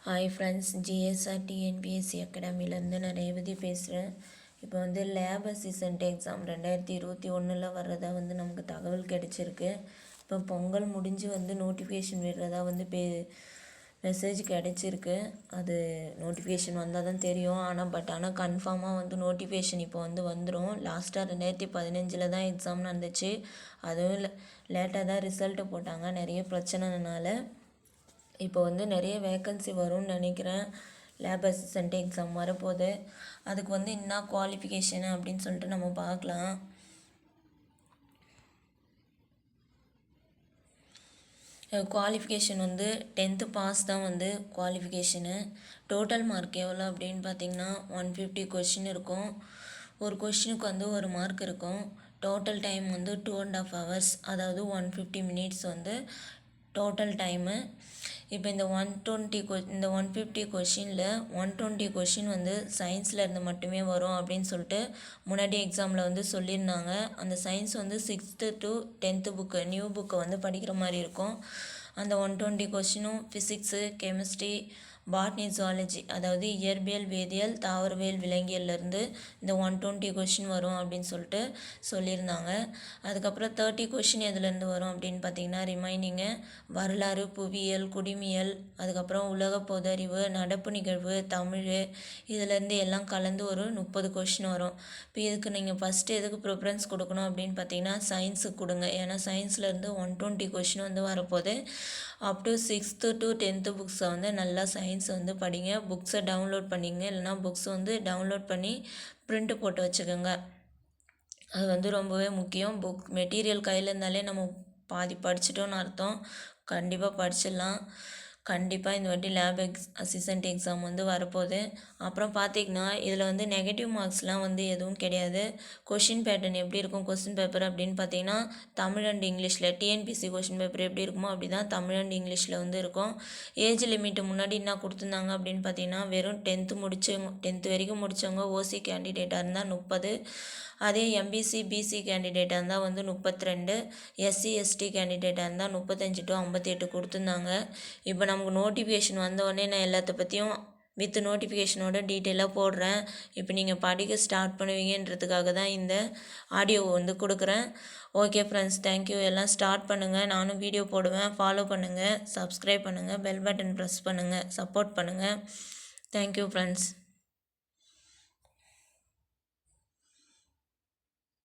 Hi friends, GSR TNPSC அகாடமிலேருந்து நான் ரேவதி பேசுகிறேன். இப்போ வந்து லேப் அசிஸ்டன்ட் எக்ஸாம் 2021 வர்றதா வந்து நமக்கு தகவல் கிடச்சிருக்கு. இப்போ பொங்கல் முடிஞ்சு வந்து நோட்டிஃபிகேஷன் விடுறதா வந்து மெசேஜ் கிடச்சிருக்கு. அது நோட்டிஃபிகேஷன் வந்தால் தான் தெரியும். ஆனால் கன்ஃபார்மாக வந்து நோட்டிஃபிகேஷன் இப்போ வந்து வந்துடும். லாஸ்ட்டாக 2015 தான் எக்ஸாம் நடந்துச்சு. அதுவும் லேட்டாக தான் ரிசல்ட்டு போட்டாங்க. நிறைய பிரச்சனைனால இப்போ வந்து நிறைய வேக்கன்சி வரும்னு நினைக்கிறேன். லேப் அசிஸ்டன்ட் எக்ஸாம் வரப்போகுது. அதுக்கு வந்து என்ன குவாலிஃபிகேஷனு அப்படின்னு சொல்லிட்டு நம்ம பார்க்கலாம். குவாலிஃபிகேஷன் வந்து 10th பாஸ் தான் வந்து குவாலிஃபிகேஷனு. டோட்டல் மார்க் எவ்வளோ அப்படின்னு பார்த்தீங்கன்னா 150 கொஷின் இருக்கும். ஒரு கொஷினுக்கு வந்து ஒரு மார்க் இருக்கும். டோட்டல் டைம் வந்து 2.5 hours, அதாவது 150 minutes வந்து டோட்டல் டைமு. இப்போ இந்த 150 கொஷினில் 120 கொஷின் வந்து சயின்ஸில் இருந்து மட்டுமே வரும் அப்படின்னு சொல்லிட்டு முன்னாடி எக்ஸாமில் வந்து சொல்லியிருந்தாங்க. அந்த சயின்ஸ் வந்து 6th to 10th book, new புக்கை வந்து படிக்கிற மாதிரி இருக்கும். அந்த 120 கொஷினும் ஃபிசிக்ஸு, கெமிஸ்ட்ரி, பாட்னி, ஜுவாலஜி, அதாவது இயற்பியல், வேதியியல், தாவரவியல், விலங்கியல்லேருந்து இந்த 120 கொஷின் வரும் அப்படின்னு சொல்லிட்டு சொல்லியிருந்தாங்க. அதுக்கப்புறம் 30 கொஷின் எதுலேருந்து வரும் அப்படின்னு பார்த்தீங்கன்னா ரிமைனிங்கு வரலாறு, புவியியல், குடிமியல், அதுக்கப்புறம் உலக பொதறிவு, நடப்பு நிகழ்வு, தமிழ், இதிலேருந்து எல்லாம் கலந்து ஒரு 30 கொஷின் வரும். இப்போ இதுக்கு நீங்கள் ஃபஸ்ட்டு எதுக்கு ப்ரிஃபரன்ஸ் கொடுக்கணும் அப்படின்னு பார்த்தீங்கன்னா சயின்ஸுக்கு கொடுங்க. ஏன்னா சயின்ஸ்லேருந்து 120 கொஷின் வந்து வரப்போகுது. Up to 6th to 10th புக்ஸை வந்து நல்லா சயின்ஸ் வந்து படிங்க. புக்ஸை டவுன்லோட் பண்ணிங்க, இல்லைனா புக்ஸ் வந்து டவுன்லோட் பண்ணி பிரிண்ட் போட்டு வச்சுக்கோங்க. அது வந்து ரொம்பவே முக்கியம். புக் மெட்டீரியல் கையில் இருந்தாலே நம்ம பாதி படிச்சிட்டோன்னு அர்த்தம். கண்டிப்பாக படிச்சிடலாம். கண்டிப்பாக இந்த வாட்டி லேப் அசிஸ்டன்ட் எக்ஸாம் வந்து வரப்போகுது. அப்புறம் பார்த்திங்கன்னா இதில் வந்து நெகட்டிவ் மார்க்ஸ்லாம் வந்து எதுவும் கிடையாது. கொஷின் பேட்டர்ன் எப்படி இருக்கும் கொஸ்டின் பேப்பர் அப்படின்னு பார்த்தீங்கன்னா தமிழ் அண்ட் இங்கிலீஷில் டிஎன்பிசி கொஷின் பேப்பர் எப்படி இருக்குமோ அப்படி தான் தமிழ் அண்ட் இங்கிலீஷில் வந்து இருக்கும். ஏஜ் லிமிட்டு முன்னாடி என்ன கொடுத்துருந்தாங்க அப்படின்னு பார்த்தீங்கன்னா வெறும் 10th வரைக்கும் முடித்தவங்க ஓசி கேண்டிடேட்டாக இருந்தால் 30, அதே எம்பிசி பிசி கேண்டிடேட்டாக இருந்தால் வந்து 32, எஸ்சி எஸ்டி கேண்டிடேட்டாக இருந்தால் 35 to 58 கொடுத்துருந்தாங்க. இப்போ நமக்கு நோட்டிஃபிகேஷன் வந்தோடனே நான் எல்லாத்த பற்றியும் வித் நோட்டிஃபிகேஷனோட டீட்டெயிலாக போடுறேன். இப்போ நீங்கள் படிக்க ஸ்டார்ட் பண்ணுவீங்கன்றதுக்காக தான் இந்த ஆடியோ வந்து கொடுக்குறேன். Okay friends, thank you. எல்லாம் ஸ்டார்ட் பண்ணுங்கள். நானும் வீடியோ போடுவேன். ஃபாலோ பண்ணுங்கள், சப்ஸ்கிரைப் பண்ணுங்கள், பெல் பட்டன் ப்ரெஸ் பண்ணுங்கள், சப்போர்ட் பண்ணுங்கள். Thank you friends.